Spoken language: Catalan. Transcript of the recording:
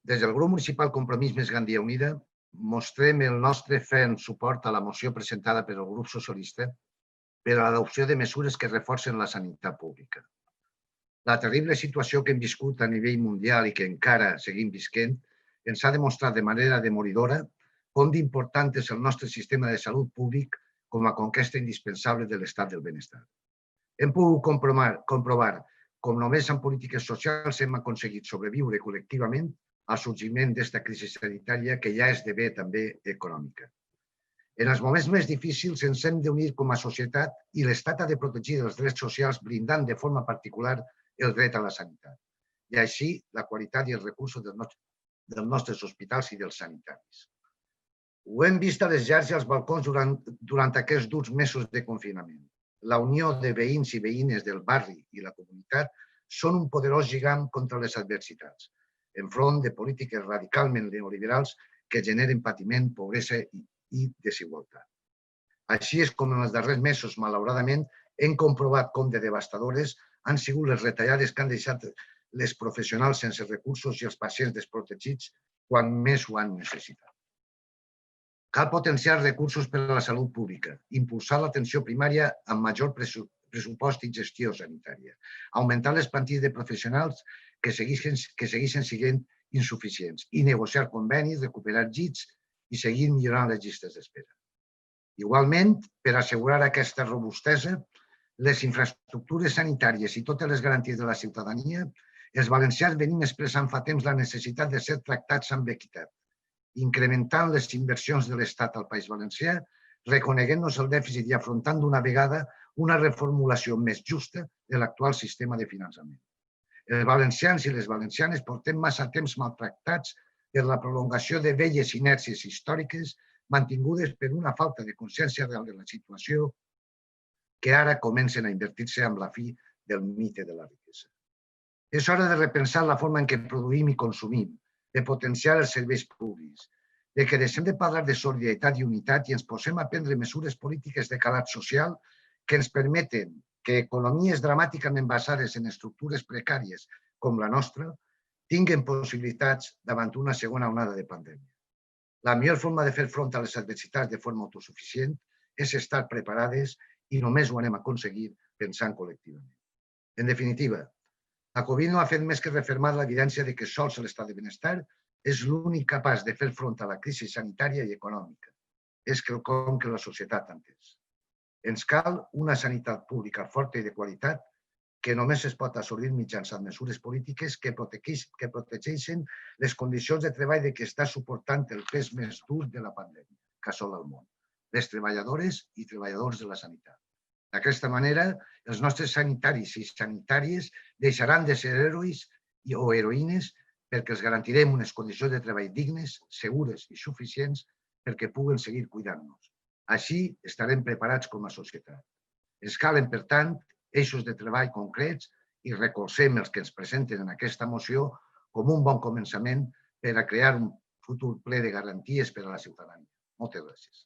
Des del grup municipal Compromís Més Gandia Unida mostrem el nostre ferm suport a la moció presentada per el grup socialista per a l'adopció de mesures que reforcen la sanitat pública. La terrible situació que hem viscut a nivell mundial i que encara seguim visquent ens ha demostrat de manera demolidora com d'important és el nostre sistema de salut públic com a conquesta indispensable de l'estat del benestar. Hem pogut comprovar com només amb polítiques socials hem aconseguit sobreviure col·lectivament al sorgiment d'esta crisi sanitària que ja esdevé també econòmica. En els moments més difícils ens hem d'unir com a societat i l'Estat ha de protegir els drets socials blindant de forma particular el dret a la sanitat i així la qualitat i els recursos dels nostres hospitals i dels sanitaris. Ho hem vist a les llars i als balcons durant aquests durs mesos de confinament. La unió de veïns i veïnes del barri i la comunitat són un poderós lligam contra les adversitats, enfront de polítiques radicalment neoliberals que generen patiment, pobresa i desigualtat. Així és com en els darrers mesos, malauradament, hem comprovat com de devastadores han sigut les retallades que han deixat les professionals sense recursos i els pacients desprotegits quan més ho han necessitat. Cal potenciar recursos per a la salut pública, impulsar l'atenció primària amb major pressupost i gestió sanitària, augmentar les plantilles de professionals que segueixen sent insuficients i negociar convenis, recuperar llits i seguir millorant les llistes d'espera. Igualment, per assegurar aquesta robustesa, les infraestructures sanitàries i totes les garanties de la ciutadania, els valencians venim expressant fa temps la necessitat de ser tractats amb equitat, incrementant les inversions de l'Estat al País Valencià, reconeguent-nos el dèficit i afrontant d'una vegada una reformulació més justa de l'actual sistema de finançament. Els valencians i les valencianes portem massa temps maltractats per la prolongació de velles inèrcies històriques mantingudes per una falta de consciència real de la situació que ara comencen a invertir-se amb la fi del mite de la riquesa. És hora de repensar la forma en què produïm i consumim, de potenciar els serveis públics, de que deixem de parlar de solidaritat i unitat i ens posem a prendre mesures polítiques de calat social que ens permeten que economies dramàticament basades en estructures precàries com la nostra tinguen possibilitats davant una segona onada de pandèmia. La millor forma de fer front a les adversitats de forma autosuficient és estar preparades i només ho anem a aconseguir pensant col·lectivament. En definitiva, la Covid no ha fet més que refermar l'evidència de que sols l'estat de benestar és l'únic capaç de fer front a la crisi sanitària i econòmica. És quelcom que la societat ha entès. Ens cal una sanitat pública forta i de qualitat que només es pot assolir mitjançant mesures polítiques que protegeixen les condicions de treball de qui està suportant el pes més dur de la pandèmia que assola el món, les treballadores i treballadors de la sanitat. D'aquesta manera, els nostres sanitaris i sanitàries deixaran de ser herois o heroïnes perquè els garantirem unes condicions de treball dignes, segures i suficients perquè puguen seguir cuidant-nos. Així estarem preparats com a societat. Ens calen, per tant, eixos de treball concrets i recolzem els que ens presenten en aquesta moció com un bon començament per a crear un futur ple de garanties per a la ciutadania. Moltes gràcies.